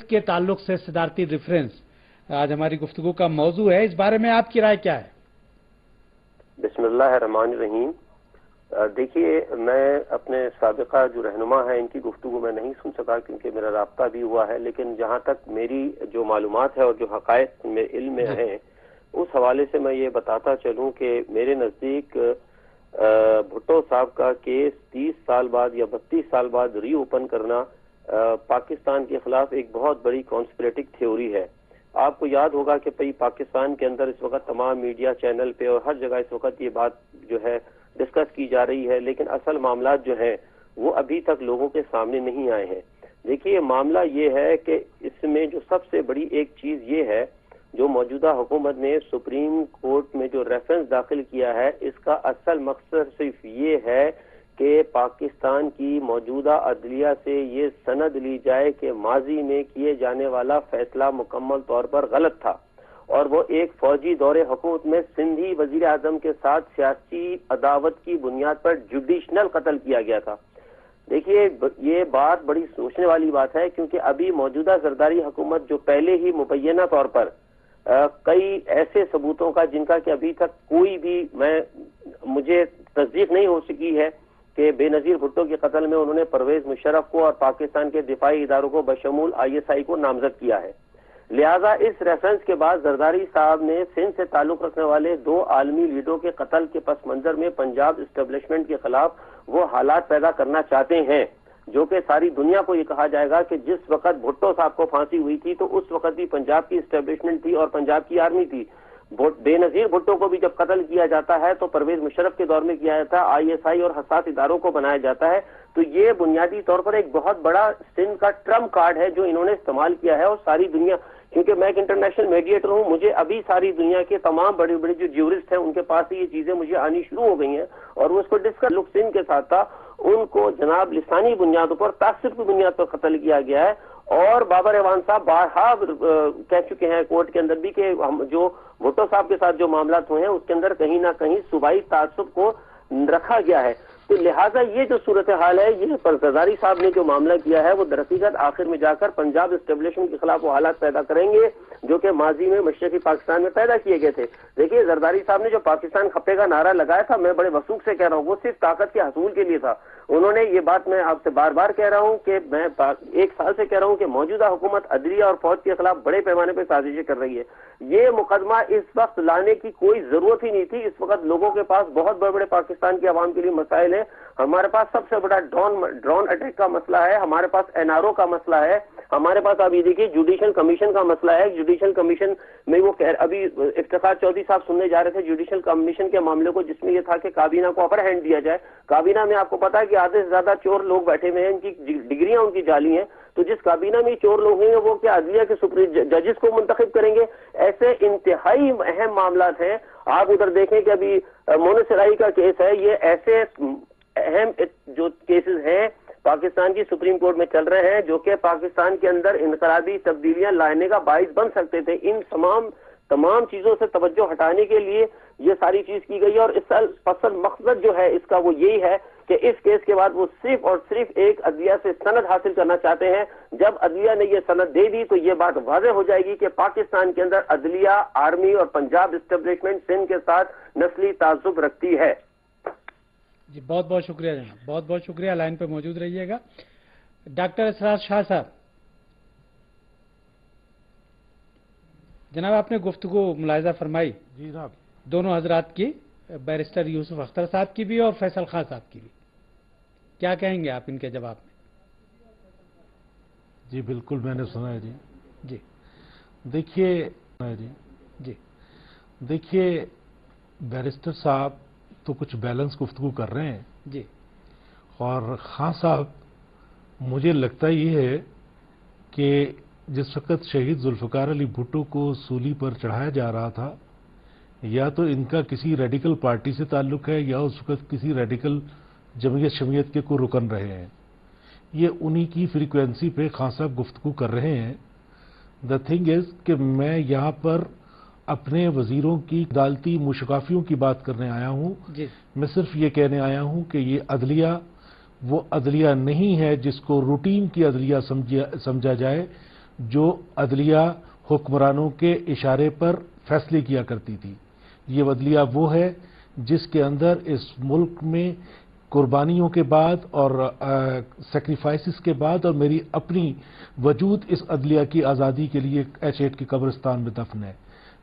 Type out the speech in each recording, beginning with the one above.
के ताल्लुक से सदारती रेफरेंस आज हमारी गुफ्तगू का मौजू है। इस बारे में आपकी राय क्या है? बिस्मिल्लाहिर्रहमानिर्रहीम। देखिए, मैं अपने साबिका जो रहनुमा है इनकी गुफ्तगू में नहीं सुन सका क्योंकि मेरा राब्ता भी हुआ है, लेकिन जहाँ तक मेरी जो मालूमात है और जो हक़ाइक़ में इल्म में हैं उस हवाले से मैं ये बताता चलूँ कि मेरे नज़दीक भुट्टो साहब का केस 30 साल बाद या 32 साल बाद री ओपन करना पाकिस्तान के खिलाफ एक बहुत बड़ी कॉन्स्पिरेटिक थ्योरी है। आपको याद होगा कि भाई पाकिस्तान के अंदर इस वक्त तमाम मीडिया चैनल पे और हर जगह इस वक्त ये बात जो है डिस्कस की जा रही है, लेकिन असल मामला जो है वो अभी तक लोगों के सामने नहीं आए हैं। देखिए, मामला ये है कि इसमें जो सबसे बड़ी एक चीज ये है, जो मौजूदा हुकूमत ने सुप्रीम कोर्ट में जो रेफरेंस दाखिल किया है, इसका असल मकसद सिर्फ ये है कि पाकिस्तान की मौजूदा अदलिया से ये सनद ली जाए कि माजी में किए जाने वाला फैसला मुकम्मल तौर पर गलत था और वो एक फौजी दौरे हुकूमत में सिंधी वजीर आजम के साथ सियासी अदावत की बुनियाद पर जुडिशनल कत्ल किया गया था। देखिए, ये बात बड़ी सोचने वाली बात है क्योंकि अभी मौजूदा जरदारी हुकूमत जो पहले ही मुबैना तौर पर कई ऐसे सबूतों का जिनका कि अभी तक कोई भी मुझे तस्दीक नहीं हो सकी है कि बेनजीर भुट्टो के कत्ल में उन्होंने परवेज मुशर्रफ को और पाकिस्तान के दिफाई इदारों को बशमूल ISI को नामजद किया है। लिहाजा इस रेफरेंस के बाद जरदारी साहब ने सिंध से ताल्लुक रखने वाले 2 आलमी लीडरों के कत्ल के पस मंजर में पंजाब इस्टेब्लिशमेंट के खिलाफ वो हालात पैदा करना चाहते हैं जो कि सारी दुनिया को ये कहा जाएगा कि जिस वक्त भुट्टो साहब को फांसी हुई थी तो उस वक्त भी पंजाब की इस्टेब्लिशमेंट थी और पंजाब की आर्मी थी। बेनजीर भुट्टो को भी जब कत्ल किया जाता है तो परवेज मुशर्रफ के दौर में किया जाता है, ISI और हसास इदारों को बनाया जाता है। तो ये बुनियादी तौर पर एक बहुत बड़ा सिंध का ट्रम्प कार्ड है जो इन्होंने इस्तेमाल किया है और सारी दुनिया, क्योंकि मैं एक इंटरनेशनल मीडिएटर हूं, मुझे अभी सारी दुनिया के तमाम बड़े बड़े जो ज्यूरिस्ट हैं उनके पास ये चीजें मुझे आनी शुरू हो गई हैं और वो इसको डिस्कस लुक सिंध के साथ था, उनको जनाब लिसानी बुनियादों पर तासिर की बुनियाद पर कत्ल किया गया है। और बाबर एवान साहब बारहा कह चुके हैं कोर्ट के अंदर भी कि हम जो भुट्टो साहब के साथ जो मामला हुए हैं उसके अंदर कहीं ना कहीं सूबाई तासुब को रखा गया है। तो लिहाजा ये जो सूरत हाल है, ये जरदारी साहब ने जो मामला किया है वो दरअसल आखिर में जाकर पंजाब इस्टेब्लिशमेंट के खिलाफ वो हालात पैदा करेंगे जो कि माजी में मशरकी पाकिस्तान में पैदा किए गए थे। देखिए, जरदारी साहब ने जो पाकिस्तान खपे का नारा लगाया था, मैं बड़े वसूख से कह रहा हूँ, वो सिर्फ ताकत के हसूल के लिए था। उन्होंने ये बात मैं आपसे बार बार कह रहा हूँ कि मैं 1 साल से कह रहा हूँ कि मौजूदा हुकूमत अदलिया और फौज के खिलाफ बड़े पैमाने पर साजिशें कर रही है। ये मुकदमा इस वक्त लाने की कोई जरूरत ही नहीं थी। इस वक्त लोगों के पास बहुत बड़े बड़े पाकिस्तान की आवाम के लिए मसाइल है। हमारे पास सबसे बड़ा ड्रोन अटैक का मसला है, हमारे पास NRO का मसला है, हमारे पास अभी देखिए जुडिशल कमीशन का मसला है। जुडिशल कमीशन में वो अभी इफ्तिखार चौधरी साहब सुनने जा रहे थे जुडिशल कमीशन के मामले को, जिसमें ये था कि काबीना को अपर हैंड दिया जाए। काबीना में आपको पता है कि आधे से ज्यादा चोर लोग बैठे हुए हैं, इनकी डिग्रियां उनकी जाली हैं। तो जिस काबीना में चोर लोग हैं वो क्या अदलिया के सुप्रीम जजेस को मुंतखब करेंगे? ऐसे इंतहाई अहम मामला हैं। आप उधर देखें कि अभी मोनसराई का केस है, ये ऐसे अहम जो केसेस हैं पाकिस्तान की सुप्रीम कोर्ट में चल रहे हैं जो कि पाकिस्तान के अंदर इनकलाबी तब्दीलियां लाने का बाइस बन सकते थे। इन तमाम चीजों से तवज्जो हटाने के लिए ये सारी चीज की गई है और इस असल मकसद जो है इसका वो यही है कि इस केस के बाद वो सिर्फ और सिर्फ एक अदलिया से सनद हासिल करना चाहते हैं। जब अदलिया ने ये सनद दे दी तो ये बात वाज़ेह हो जाएगी कि पाकिस्तान के अंदर अदलिया, आर्मी और पंजाब इस्टेब्लिशमेंट सिंध के साथ नस्ली तासुब रखती है। जी, बहुत बहुत शुक्रिया जनाब, बहुत बहुत शुक्रिया। लाइन पे मौजूद रहिएगा। डॉक्टर असरार शाह साहब, जनाब आपने गुफ्तगू मुलाहिजा फरमाई जी जनाब, दोनों हजरात की, बैरिस्टर यूसुफ अख्तर साहब की भी और फैसल खान साहब की भी, क्या कहेंगे आप इनके जवाब में? जी बिल्कुल, मैंने सुना है जी। जी देखिए बैरिस्टर साहब तो कुछ बैलेंस गुफ्तगू कर रहे हैं जी, और खान साहब मुझे लगता ये है कि जिस वक्त शहीद जुल्फ़िकार अली भुट्टो को सूली पर चढ़ाया जा रहा था, या तो इनका किसी रेडिकल पार्टी से ताल्लुक है या उस वक्त किसी रेडिकल जमीयत शमीयत के को रुकन रहे हैं। ये उन्हीं की फ्रीक्वेंसी पे खान साहब गुफ्तगू कर रहे हैं। द थिंग इज कि मैं यहाँ पर अपने वजीरों की अदालती मुशकाफियों की बात करने आया हूँ। मैं सिर्फ ये कहने आया हूँ कि ये अदलिया वो अदलिया नहीं है जिसको रूटीन की अदलिया समझा जाए, جو عدلیہ حکمرانوں کے اشارے پر فیصلے کیا کرتی تھی. یہ عدلیہ وہ ہے جس کے اندر اس ملک میں قربانیوں کے بعد اور سیکریفائسز کے بعد اور میری اپنی وجود اس عدلیہ کی آزادی کے لیے H8 کی قبرستان میں دفن ہے.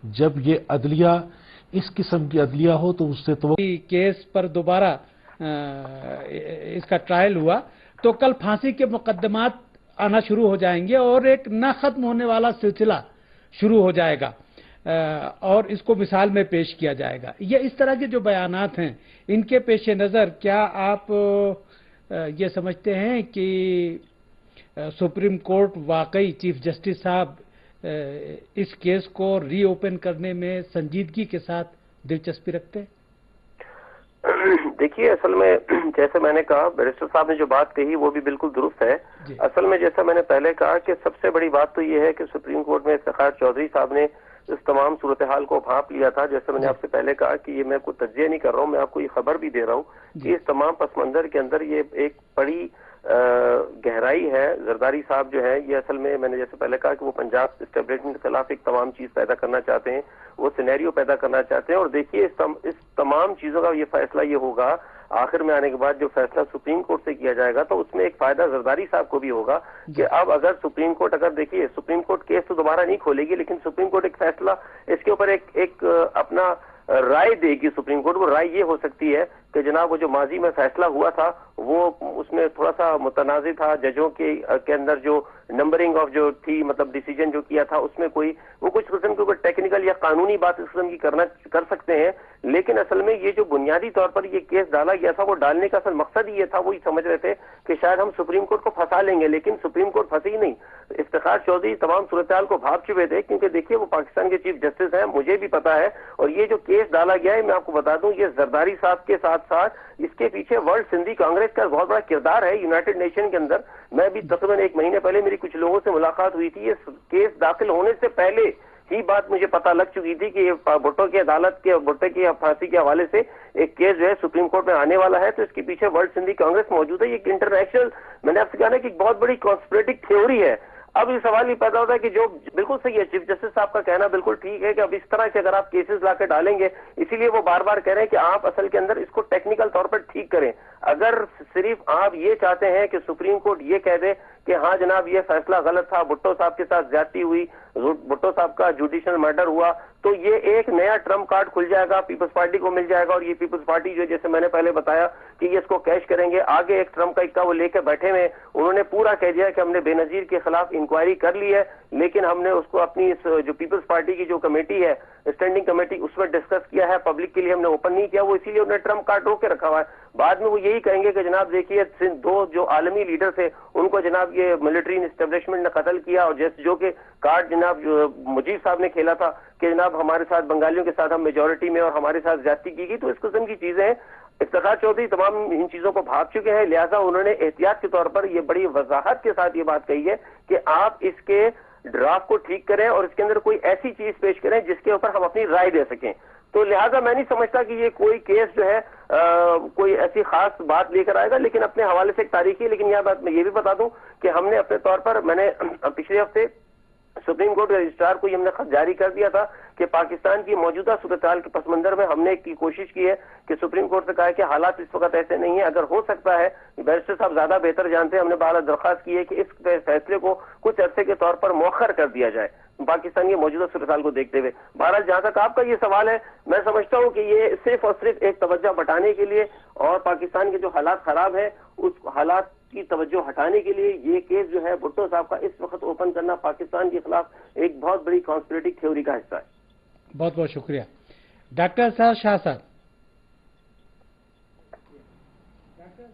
جب یہ عدلیہ اس قسم کی عدلیہ ہو تو اس سے تو کیس پر دوبارہ اس کا ٹرائل ہوا تو کل پھانسی کے مقدمات آنا شروع ہو جائیں گے اور ایک نہ ختم ہونے والا سلسلہ شروع ہو جائے گا اور اس کو مثال میں پیش کیا جائے گا. یہ اس طرح کے جو بیانات ہیں ان کے پیش نظر کیا آپ یہ سمجھتے ہیں کہ سپریم کورٹ واقعی چیف جسٹس صاحب اس کیس کو ری اوپن کرنے میں سنجیدگی کے ساتھ دلچسپی رکھتے ہیں؟ دیکھیے اصل میں جیسے میں نے کہا بیرسٹر صاحب نے جو بات کہی وہ بھی بالکل درست ہے. اصل میں جیسا میں نے پہلے کہا کہ سب سے بڑی بات تو یہ ہے کہ سپریم کورٹ میں افتخار چودھری صاحب نے اس تمام صورتحال کو بھانپ لیا تھا. جیسے میں نے آپ سے پہلے کہا کہ یہ میں کوئی تجزیہ نہیں کر رہا ہوں, میں آپ کو یہ خبر بھی دے رہا ہوں کہ اس تمام پس منظر کے اندر یہ ایک بڑی گہرائی ہے. زرداری صاحب جو ہے یہ اصل میں نے جیسے پہلے کہا کہ وہ پنجاب اسٹیبلشمنٹ کے خلاف ایک تمام چیز پیدا کرنا چاہتے ہیں, وہ سینیریو پیدا کرنا چاہتے ہیں. اور دیکھیے اس تمام چیزوں کا یہ فیصلہ یہ ہوگا آخر میں آنے کے بعد جو فیصلہ سپریم کورٹ سے کیا جائے گا تو اس میں ایک فائدہ زرداری صاحب کو بھی ہوگا کہ اب اگر سپریم کورٹ دیکھیے سپریم کورٹ کیس تو دوبارہ نہیں کھولے گی لیکن سپریم کورٹ ایک فیصلہ اس کے اوپر ایک اپنا رائے دے گی. سپریم کورٹ وہ رائے یہ ہو سکتی ہے کہ جناب وہ جو ماضی میں فیصلہ ہوا تھا وہ اس میں تھوڑا سا متنازع تھا, ججوں کے اندر جو نمبرنگ آف جو تھی مطلب ڈیسیجن جو کیا تھا اس میں وہ کچھ قسم کے اوپر ٹیکنیکل یا قانونی بات اس قسم کی کر سکتے ہیں. لیکن اصل میں یہ جو بنیادی طور پر یہ کیس ڈالا گیا تھا وہ ڈالنے کا اصل مقصد ہی یہ تھا, وہی سمجھ رہے تھے کہ شاید ہم سپریم کورٹ کو پھنسا لیں گے, لیکن سپریم کورٹ پھنسی نہیں. افتخار چودھری تمام صورتحال کو بھانپ چکے تھے کیونکہ دیکھیے وہ پاکستان کے چیف جسٹس ہیں, مجھے بھی پتا ہے. اور یہ جو کیس ڈالا گیا ہے میں آپ کو بتا دوں یہ زرداری صاحب کے ساتھ ساتھ اس کے پیچھے ورلڈ سندھی کانگریس کا بہت بڑا کردار ہے یونائٹڈ نیشن کے اندر. میں بھی تقریباً 1 مہینے پہلے میری کچھ لوگوں سے ملاقات ہوئی تھی, یہ کیس داخل ہونے سے پہلے ہی بات مجھے پتہ لگ چکی تھی کہ یہ بھٹو کی عدالت کے بھٹو کی پھانسی کے حوالے سے ایک کیس جو ہے سپریم کورٹ میں آنے والا ہے. تو اس کے پیچھے ورلڈ سندھی کانگریس موجود ہے. یہ ایک انٹرنیشنل میں نے آپ سے کہا نا کہ ایک بہت بڑی کانسپریٹک تھیوری ہے. اب یہ سوال یہ پیدا ہوتا ہے کہ جو بالکل صحیح ہے, چیف جسٹس صاحب کا کہنا بالکل ٹھیک ہے کہ اب اس طرح کے اگر آپ کیسز لا کے ڈالیں گے, اسی لیے وہ بار بار کہہ رہے ہیں کہ آپ اصل کے اندر اس کو ٹیکنیکل طور پر ٹھیک کریں. اگر صرف آپ یہ چاہتے ہیں کہ سپریم کورٹ یہ کہہ دے کہ ہاں جناب یہ فیصلہ غلط تھا, بھٹو صاحب کے ساتھ زیادتی ہوئی, بھٹو صاحب کا جوڈیشل مرڈر ہوا, تو یہ ایک نیا ٹرمپ کارڈ کھل جائے گا, پیپلز پارٹی کو مل جائے گا. اور یہ پیپلز پارٹی جو جیسے میں نے پہلے بتایا کہ یہ اس کو کیش کریں گے. آگے ایک ٹرمپ کا اکا وہ لے کے بیٹھے ہوئے, انہوں نے پورا کہہ دیا کہ ہم نے بے نظیر کے خلاف انکوائری کر لی ہے, لیکن ہم نے اس کو اپنی جو پیپلز پارٹی کی جو کمیٹی ہے اسٹینڈنگ کمیٹی اس میں ڈسکس کیا ہے, پبلک کے لیے ہم نے اوپن نہیں کیا. وہ اسی لیے انہوں نے ٹرمپ کارڈ روک کے رکھا ہوا ہے. بعد میں وہ یہی کہیں گے کہ جناب دیکھیے 2 جو عالمی لیڈر تھے ان کو جناب یہ ملٹری اسٹیبلشمنٹ نے قتل کیا, اور جو کہ کارڈ جناب مجیب صاحب نے کھیلا تھا کہ جناب ہمارے ساتھ بنگالیوں کے ساتھ ہم میجورٹی میں اور ہمارے ساتھ زیادتی کی گئی. تو اس قسم کی چیزیں ہیں. افتخار چودھری تمام ان چیزوں کو بھانپ چکے ہیں, لہذا انہوں نے احتیاط کے طور پر یہ بڑی وضاحت کے ساتھ یہ بات کہی ہے کہ آپ اس کے ڈرافٹ کو ٹھیک کریں اور اس کے اندر کوئی ایسی چیز پیش کریں جس کے اوپر ہم اپنی رائے دے سکیں. تو لہذا میں نہیں سمجھتا کہ یہ کوئی کیس جو ہے کوئی ایسی خاص بات لے کر آئے گا, لیکن اپنے حوالے سے ایک تاریخی. لیکن یہ بات میں یہ بھی بتا دوں کہ ہم نے اپنے طور پر میں نے پچھلے ہفتے سپریم کورٹ کے رجسٹرار کو یہ ہم نے خط جاری کر دیا تھا کہ پاکستان کی موجودہ صورتحال کے پس منظر میں ہم نے کی کوشش کی ہے کہ سپریم کورٹ سے کہا ہے کہ حالات اس وقت ایسے نہیں ہیں, اگر ہو سکتا ہے بیرسٹر صاحب زیادہ بہتر جانتے ہیں, ہم نے بہرحال درخواست کی ہے کہ اس فیصلے کو کچھ عرصے کے طور پر مؤخر کر دیا جائے پاکستان کی موجودہ صورتحال کو دیکھتے ہوئے. بہرحال جہاں تک آپ کا یہ سوال ہے, میں سمجھتا ہوں کہ یہ صرف اور صرف ایک توجہ بٹانے کے لیے اور پاکستان کے جو حالات خراب ہیں اس حالات کی توجہ ہٹانے کے لیے یہ کیس جو ہے بھٹو صاحب کا اس وقت اوپن کرنا پاکستان کے خلاف ایک بہت بڑی کانسپریٹک تھیوری کا حصہ ہے. بہت بہت شکریہ. ڈاکٹر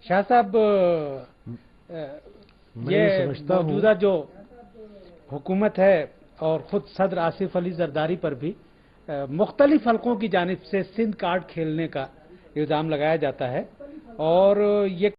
شاہ صاحب یہ موجودہ جو حکومت ہے اور خود صدر آصف علی زرداری پر بھی مختلف حلقوں کی جانب سے سندھ کارڈ کھیلنے کا الزام لگایا جاتا ہے, اور یہ